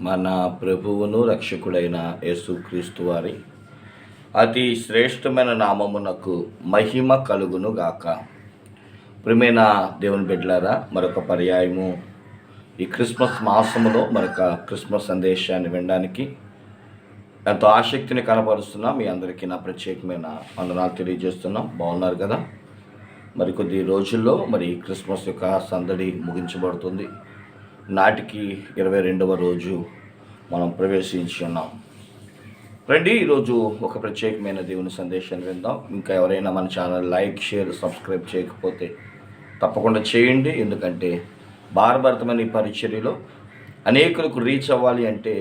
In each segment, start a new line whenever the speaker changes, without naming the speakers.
మన ప్రభువును రక్షకుడైన యేసుక్రీస్తు వారి అతి శ్రేష్టమైన నామమునకు మహిమ కలుగును గాక. ప్రియమైన దేవుని బిడ్డలారా, మరొక పర్యాయము ఈ క్రిస్మస్ మాసములో మరొక క్రిస్మస్ సందేశాన్ని వినడానికి ఎంతో ఆసక్తిని కనపరుస్తున్నా. మీ అందరికీ నా ప్రత్యేకమైన వందనాలు తెలియజేస్తున్నాం. బాగున్నారు కదా? మరికొద్ది రోజుల్లో క్రిస్మస్ యొక్క సందడి ముగించబడుతుంది. నాటికి 22వ రోజు మనం ప్రవేశించి ఉన్నాం. రండి, ఈరోజు ఒక ప్రత్యేకమైన దేవుని సందేశాన్ని విందాం. ఇంకా ఎవరైనా మన ఛానల్ లైక్, షేర్, సబ్స్క్రైబ్ చేయకపోతే తప్పకుండా చేయండి. ఎందుకంటే భారభరితమైన ఈ పరిచర్యలో అనేకులకు రీచ్ అవ్వాలి అంటే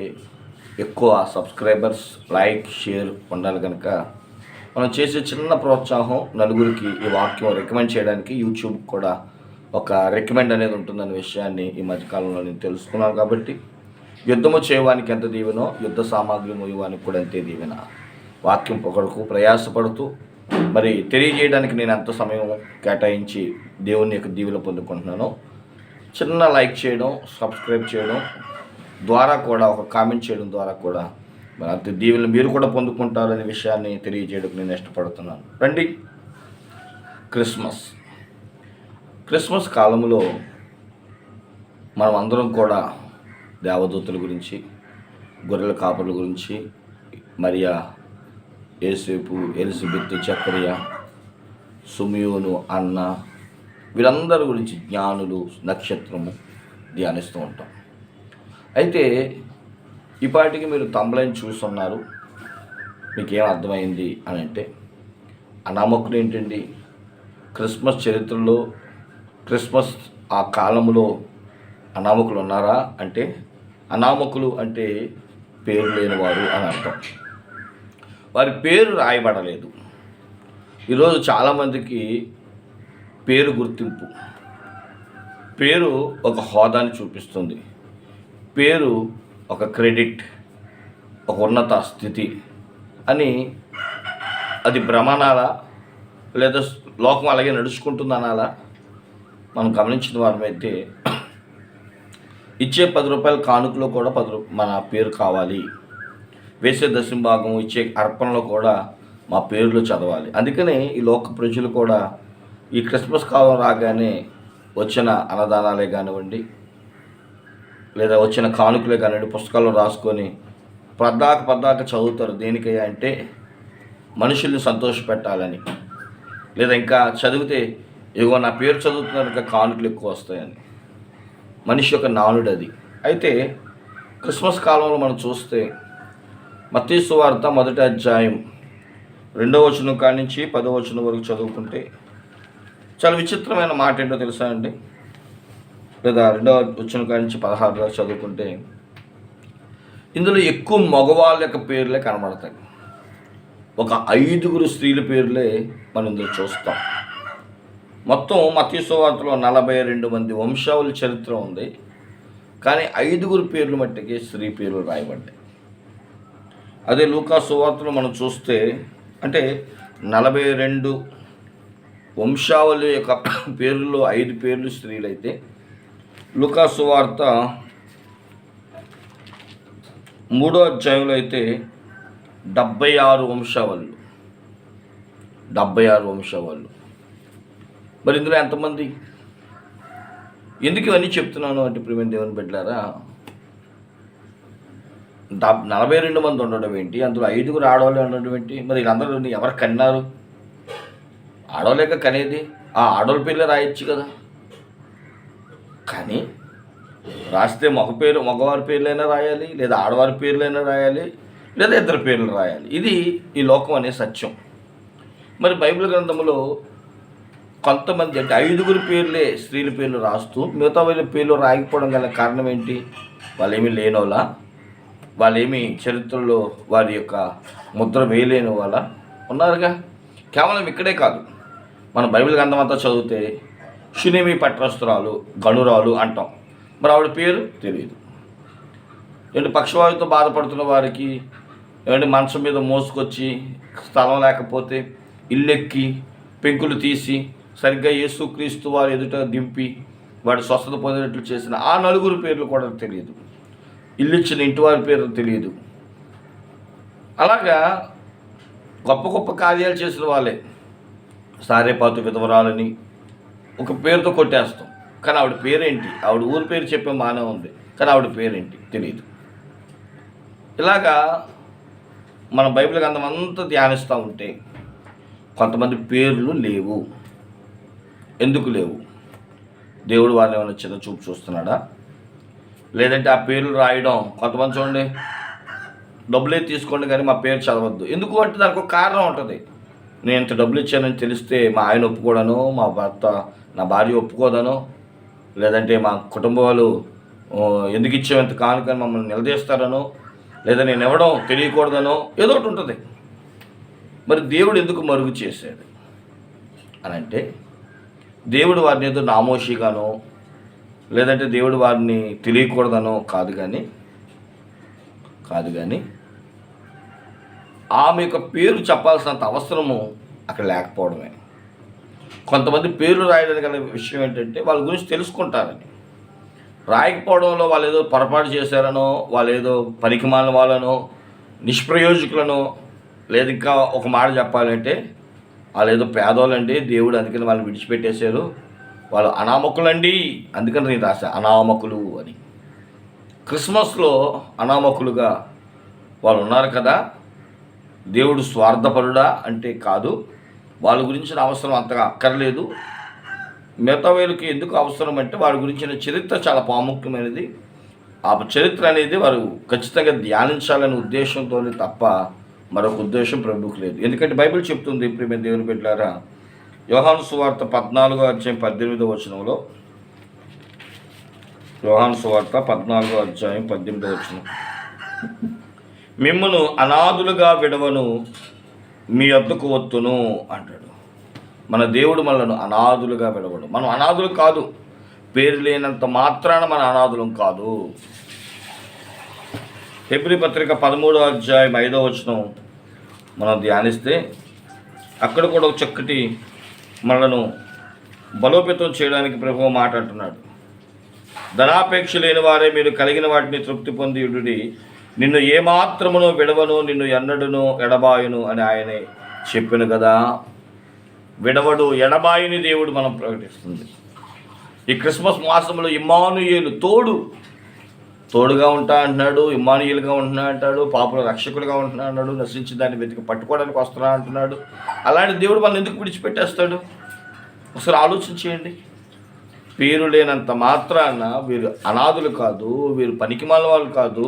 ఎక్కువ సబ్స్క్రైబర్స్, లైక్, షేర్ ఉండాలి. కనుక మనం చేసే చిన్న ప్రోత్సాహం నలుగురికి ఈ వాక్యం రికమెండ్ చేయడానికి యూట్యూబ్ కూడా ఒక రికమెండ్ అనేది ఉంటుందనే విషయాన్ని ఈ మధ్యకాలంలో నేను తెలుసుకున్నాను. కాబట్టి యుద్ధము చేయడానికి ఎంత దీవెనో యుద్ధ సామాగ్రి మోయడానికి కూడా అంతే దీవెన. వాక్యం పొగడకు ప్రయాసపడుతూ తెలియజేయడానికి నేను ఎంత సమయం కేటాయించి దేవుని యొక్క దీవెన పొందుకుంటున్నానో, చిన్న లైక్ చేయడం, సబ్స్క్రైబ్ చేయడం ద్వారా కూడా, ఒక కామెంట్ చేయడం ద్వారా కూడా అంత దీవెనలు మీరు కూడా పొందుకుంటారనే విషయాన్ని తెలియజేయడానికి నేను ఇష్టపడుతున్నాను. రండి, క్రిస్మస్ కాలంలో మనం అందరం కూడా దేవదూతల గురించి, గొర్రెల కాపర్ల గురించి, మరియా, యేసేపు, ఎలిజబెత్, జకర్య, సుమియోను, అన్న, వీరందరి గురించి, జ్ఞానులు, నక్షత్రము ధ్యానిస్తూ ఉంటాం. అయితే ఈ పాటికి మీరు తమ్లైన్ చూస్తున్నారు. మీకేం అర్థమైంది అని అంటే, అనామకులు ఏంటండి? క్రిస్మస్ చరిత్రలో, క్రిస్మస్ ఆ కాలంలో అనామకులు ఉన్నారా అంటే, అనామకులు అంటే పేరు లేనివారు అని అర్థం. వారి పేరు రాయబడలేదు. ఈరోజు చాలామందికి పేరు గుర్తింపు, పేరు ఒక హోదాని చూపిస్తుంది, పేరు ఒక క్రెడిట్, ఒక ఉన్నత స్థితి అని. అది భ్రమనాలా లేదా లోకం అలాగే నడుచుకుంటుంది అనాలా? మనం గమనించిన వారమైతే ఇచ్చే 10 రూపాయల కానుకలో కూడా మన పేరు కావాలి. వేసే దశంభాగం ఇచ్చే అర్పణలో కూడా మా పేర్లు చదవాలి. అందుకనే ఈ లోక ప్రజలు కూడా ఈ క్రిస్మస్ కాలం రాగానే వచ్చిన అన్నదానాలే కానివ్వండి, లేదా వచ్చిన కానుకలే కానివ్వండి, పుస్తకాల్లో రాసుకొని పద్దాక చదువుతారు. దేనికయ్యా అంటే మనుషుల్ని సంతోషపెట్టాలని, లేదా ఇంకా చదివితే ఇగో నా పేరు చదువుతున్నారు కానుకలు ఎక్కువ వస్తాయని. మనిషి యొక్క నానుడు అది. అయితే క్రిస్మస్ కాలంలో మనం చూస్తే మత్తయి సువార్త 1వ అధ్యాయం 2వ వచనం కాడి నుంచి 10వ వచనం వరకు చదువుకుంటే చాలా విచిత్రమైన మాట ఏంటో తెలుసా అండి? లేదా 2వ వచనం కాడి నుంచి 16 దాకా చదువుకుంటే ఇందులో ఎక్కువ మగవాళ్ళ యొక్క పేర్లే కనబడతాయి. ఒక 5 స్త్రీల పేర్లే మనం ఇందులో చూస్తాం. మొత్తం మత్తయి సువార్తలో 42 మంది వంశావళి చరిత్ర ఉంది, కానీ 5 పేర్లు మట్టికి స్త్రీ పేర్లు రాయబడ్డాయి. అదే లూకా సువార్తలో మనం చూస్తే అంటే 42 వంశావళి యొక్క పేర్లలో 5 పేర్లు స్త్రీలైతే, లూకా సువార్త 3వ అధ్యాయంలో అయితే 76 వంశావళులు. మరి ఇందులో ఎంతమంది? ఎందుకు ఇవన్నీ చెప్తున్నాను అంటే, ప్రియమైన దేవుని బిడ్డలారా, 42 మంది ఉండడం ఏంటి, అందులో 5 ఆడవాళ్ళు ఉండడం ఏంటి? మరి వీళ్ళందరూ ఎవరు కన్నారు? ఆడవాళ్ళేక కనేది. ఆ ఆడవాళ్ళ పేర్లే రాయొచ్చు కదా. కానీ రాస్తే మగవారి పేర్లైనా రాయాలి, లేదా ఆడవారి పేర్లైనా రాయాలి, లేదా ఇద్దరు పేర్లు రాయాలి. ఇది ఈ లోకం అనే సత్యం. మరి బైబిల్ గ్రంథంలో కొంతమంది అంటే 5 పేర్లే స్త్రీల పేర్లు రాస్తూ మిగతా వాళ్ళ పేర్లు రాయకపోవడం గల కారణం ఏంటి? వాళ్ళేమీ లేనోళ్ళ? వాళ్ళేమీ చరిత్రలో వారి యొక్క ముద్ర వేయలేని వాళ్ళ? ఉన్నారుగా. కేవలం ఇక్కడే కాదు, మన బైబిల్ గ్రంథం అంతా చదివితే షునేమి పట్టణస్థురాలు, గనురాలు అంటాం. మరి ఆవిడ పేరు తెలియదు. పక్షవాయువుతో బాధపడుతున్న వారికి మంచం మీద మోసుకొచ్చి స్థలం లేకపోతే ఇల్లెక్కి పెంకులు తీసి సరిగ్గా యేసుక్రీస్తు వారి ఎదుట దింపి వాడు స్వస్థత పొందేటట్లు చేసిన ఆ 4 పేర్లు కూడా తెలియదు. ఇల్లు ఇచ్చిన ఇంటి వారి పేరు తెలియదు. అలాగా గొప్ప గొప్ప కార్యాలు చేసిన వాళ్ళే సారేపాతు విధవరాలని ఒక పేరుతో కొట్టేస్తాం, కానీ ఆవిడ పేరేంటి, ఆవిడ ఊరి పేరు చెప్పే మానవ ఉంది, కానీ ఆవిడ పేరేంటి తెలియదు. ఇలాగా మన బైబిల్ గ్రంథం అంతా ధ్యానిస్తూ ఉంటే కొంతమంది పేర్లు లేవు. ఎందుకు లేవు? దేవుడు వారిని ఏమైనా చిన్న చూపు చూస్తున్నాడా? లేదంటే ఆ పేర్లు రాయడం, కొంతమంది చూడండి డబ్బులే తీసుకోండి కానీ మా పేరు చదవద్దు. ఎందుకు అంటే దానికి ఒక కారణం ఉంటుంది. నేను ఇంత డబ్బులు ఇచ్చానని తెలిస్తే మా ఆయన ఒప్పుకోవడానో, మా భర్త నా భార్య ఒప్పుకోదనో, లేదంటే మా కుటుంబ వాళ్ళు ఎందుకు ఇచ్చామంత కానుకని మమ్మల్ని నిలదీస్తారనో, లేదా నేను ఇవ్వడం తెలియకూడదనో ఏదో ఒకటి ఉంటుంది. మరి దేవుడు ఎందుకు మరుగు చేశాడు అని అంటే, దేవుడు వారిని ఏదో నామోషిగానో లేదంటే దేవుడు వారిని తెలియకూడదనో కాదు కానీ ఆమె యొక్క పేరు చెప్పాల్సినంత అవసరము అక్కడ లేకపోవడమే. కొంతమంది పేర్లు రాయడానికి గల విషయం ఏంటంటే వాళ్ళ గురించి తెలుసుకుంటారని. రాయకపోవడంలో వాళ్ళు ఏదో పొరపాటు చేశారనో, వాళ్ళు ఏదో పనికిమాలిన వాళ్ళనో, నిష్ప్రయోజకులనో, లేదు ఇంకా ఒక మాట చెప్పాలంటే వాళ్ళు ఏదో పేదోళ్ళండి, దేవుడు అందుకని వాళ్ళని విడిచిపెట్టేశారు, వాళ్ళు అనామకులండి, అందుకని నేను రాశా అనామకులు అని. క్రిస్మస్లో అనామకులుగా వాళ్ళు ఉన్నారు కదా. దేవుడు స్వార్థపరుడా అంటే కాదు, వాళ్ళ గురించిన అవసరం అంతగా అక్కర్లేదు. మిగతా వేళకి ఎందుకు అవసరం అంటే వారి గురించిన చరిత్ర చాలా ప్రాముఖ్యమైనది. ఆ చరిత్ర అనేది వారు ఖచ్చితంగా ధ్యానించాలనే ఉద్దేశంతో తప్ప మరొక ఉద్దేశం ప్రభువుకు లేదు. ఎందుకంటే బైబిల్ చెప్తుంది, ప్రియమైన దేవుని బిడ్డలారా, యోహాను సువార్త 14:18 యోహాను సువార్త 14:18 మిమ్మును అనాథులుగా విడవను, మీ వద్దకు వత్తును అంటాడు. మన దేవుడు మనలను అనాథులుగా విడవడు. మనం అనాథులు కాదు, పేరు లేనంత మాత్రాన మన అనాథులం కాదు. హెబ్రీ పత్రిక 13:5 మనం ధ్యానిస్తే అక్కడ కూడా ఒక చక్కటి మనలను బలోపేతం చేయడానికి ప్రభువు మాట అంటున్నాడు. ధనాపేక్ష లేని వారే మీరు కలిగిన వాటిని తృప్తి పొందియుడి, నిన్ను ఏమాత్రమును విడవను, నిన్ను ఎన్నడును ఎడబాయును అని ఆయనే చెప్పాను కదా. విడవడు, ఎడబాయుని దేవుడు మనం ప్రకటిస్తుంది. ఈ క్రిస్మస్ మాసంలో ఇమ్మానుయేలు తోడుగా ఉంటా అంటున్నాడు, ఇమ్మానుయేలుగా ఉంటున్నా అంటాడు, పాపుల రక్షకులుగా ఉంటున్నా అన్నాడు, నశించి దాన్ని వెతికి పట్టుకోవడానికి వస్తున్నా అంటున్నాడు. అలాంటి దేవుడు మనల్ని ఎందుకు విడిచిపెట్టేస్తాడు? ఒకసారి ఆలోచించేయండి. పేరు లేనంత మాత్రాన వీరు అనాథులు కాదు, వీరు పనికిమాలిన వాళ్ళు కాదు,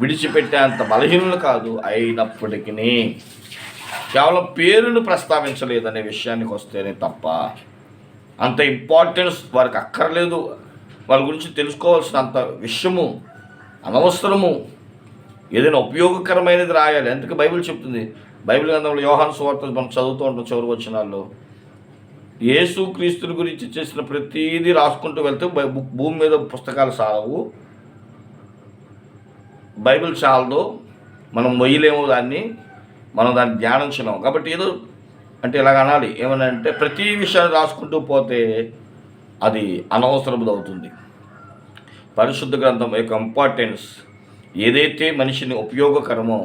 విడిచిపెట్టే అంత బలహీనులు కాదు. అయినప్పటికీ కేవలం పేరును ప్రస్తావించలేదనే విషయానికి వస్తేనే తప్ప అంత ఇంపార్టెన్స్ వారికి అక్కర్లేదు. వాళ్ళ గురించి తెలుసుకోవాల్సిన అంత విషయము అనవసరము. ఏదైనా ఉపయోగకరమైనది రాయాలి. అందుకే బైబిల్ చెప్తుంది. బైబిల్ గ్రంథంలో యోహాను సువార్త మనం చదువుతూ ఉంటాం చివరి వచనాల్లో, యేసు క్రీస్తుని గురించి చేసిన ప్రతిదీ రాసుకుంటూ వెళ్తే భూమి మీద పుస్తకాలు సాలవు, బైబిల్ చాలదు, మనం మొయ్యలేము దాన్ని, మనం దాన్ని ధ్యానించలేము. కాబట్టి ఏదో అంటే ఇలాగ అనాలి. ఏమన్నా అంటే ప్రతి విషయాన్ని రాసుకుంటూ పోతే అది అనవసరముది అవుతుంది. పరిశుద్ధ గ్రంథం యొక్క ఇంపార్టెన్స్ ఏదైతే మనిషిని ఉపయోగకరమో,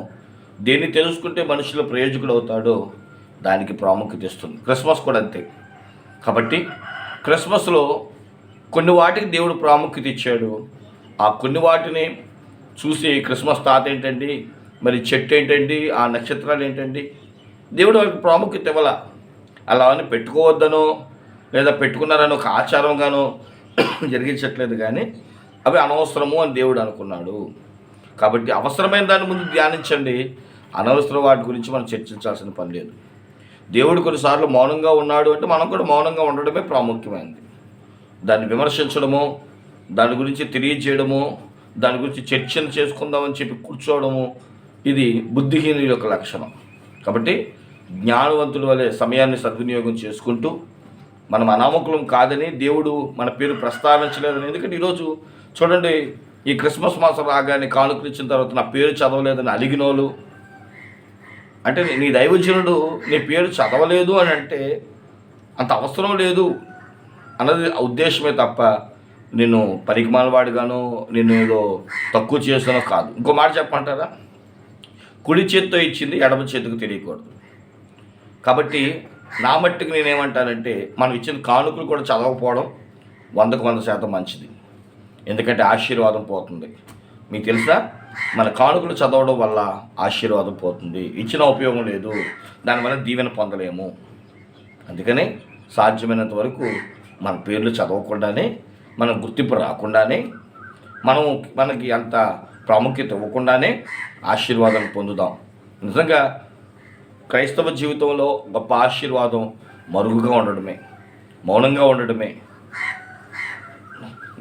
దేన్ని తెలుసుకుంటే మనుషులు ప్రయోజకుడు అవుతాడో దానికి ప్రాముఖ్యత ఇస్తుంది. క్రిస్మస్ కూడా అంతే. కాబట్టి క్రిస్మస్లో కొన్ని వాటికి దేవుడు ప్రాముఖ్యత ఇచ్చాడు. ఆ కొన్ని వాటిని చూసి క్రిస్మస్ తాత ఏంటండి, మరి చెట్టు ఏంటండి, ఆ నక్షత్రాలు ఏంటండి, దేవుడు వారికి ప్రాముఖ్యత ఇవ్వాల. అలా అని పెట్టుకోవద్దనో లేదా పెట్టుకున్నారని ఒక ఆచారంగానో జరిగించట్లేదు, కానీ అవి అనవసరము అని దేవుడు అనుకున్నాడు. కాబట్టి అవసరమైన దాని ముందు ధ్యానించండి, అనవసర వాటి గురించి మనం చర్చించాల్సిన పని లేదు. దేవుడు కొన్నిసార్లు మౌనంగా ఉన్నాడు అంటే మనం కూడా మౌనంగా ఉండడమే ప్రాముఖ్యమైనది. దాన్ని విమర్శించడము, దాని గురించి తెలియజేయడము, దాని గురించి చర్చను చేసుకుందామని చెప్పి కూర్చోవడము, ఇది బుద్ధిహీనుల యొక్క లక్షణం. కాబట్టి జ్ఞానవంతుల వలె సమయాన్ని సద్వినియోగం చేసుకుంటూ మనం అనామకులం కాదని, దేవుడు మన పేరు ప్రస్తావించలేదని. ఎందుకంటే ఈరోజు చూడండి, ఈ క్రిస్మస్ మాసం రాగానే కానుకలు ఇచ్చిన తర్వాత నా పేరు చదవలేదని అలిగినోళ్ళు, అంటే నీ దైవజనుడు నీ పేరు చదవలేదు అని అంటే అంత అవసరం లేదు అన్నది ఉద్దేశమే తప్ప నేను పరిమాలవాడిగాను నేను ఏదో తక్కువ చేసానో కాదు. ఇంకో మాట చెప్పమంటారా, కుడి చేత్తో ఇచ్చింది ఎడమ చేతికి తెలియకూడదు. కాబట్టి నా మట్టుకు నేనేమంటానంటే మనం ఇచ్చిన కానుకలు కూడా చదవకపోవడం 100% మంచిది. ఎందుకంటే ఆశీర్వాదం పోతుంది. మీకు తెలుసా, మన కానుకలు చదవడం వల్ల ఆశీర్వాదం పోతుంది, ఇచ్చిన ఉపయోగం లేదు, దానివల్ల దీవెన పొందలేము. అందుకనే సాధ్యమైనంత వరకు మన పేర్లు చదవకుండానే, మన గుర్తింపు రాకుండానే, మనకి అంత ప్రాముఖ్యత ఇవ్వకుండానే ఆశీర్వాదాన్ని పొందుదాం. నిజంగా క్రైస్తవ జీవితంలో గొప్ప ఆశీర్వాదం మరుగుగా ఉండడమే, మౌనంగా ఉండడమే,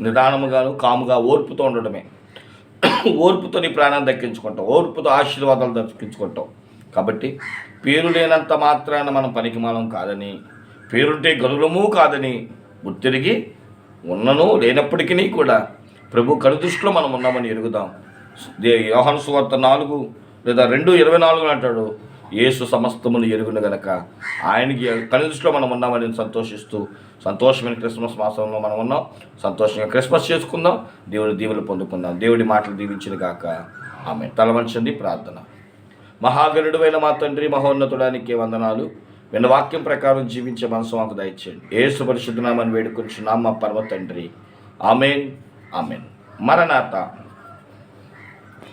నిదానముగాను కాముగా ఓర్పుతో ఉండడమే. ఓర్పుతో నీ ప్రాణాన్ని దక్కించుకుంటాం, ఓర్పుతో ఆశీర్వాదాలు దక్కించుకుంటాం. కాబట్టి పేరు లేనంత మాత్రాన మనం పనికిమాలం కాదని, పేరుంటే గనులము కాదని గుర్తిరిగి ఉన్నను లేనప్పటికీ కూడా ప్రభు కనుదృష్టిలో మనం ఉన్నామని ఎరుగుదాం. యోహాను సువార్త 4 లేదా 2:24 అంటాడు, యేసు సమస్తమును ఎరుగును గనక ఆయనకి కనుదృష్టిలో మనం ఉన్నామని సంతోషిస్తూ, సంతోషమైన క్రిస్మస్ మాసంలో మనం ఉన్నాం, సంతోషంగా క్రిస్మస్ చేసుకుందాం, దేవుడి దీవెనలు పొందుకుందాం. దేవుడి మాటలు దీవించిన గాక. ఆమేన్. తలవంచండి, ప్రార్థన. మహాగరుడువైన మా తండ్రి, మహోన్నతుడానికి వందనాలు. విన్న వాక్యం ప్రకారం జీవించే మనసు మాకు దయచేయండి. యేసు పరిశుద్ధ నామమున వేడుకొంచున్నాము మా పరమ తండ్రి. ఆమేన్. ఆమేన్. మరణాత.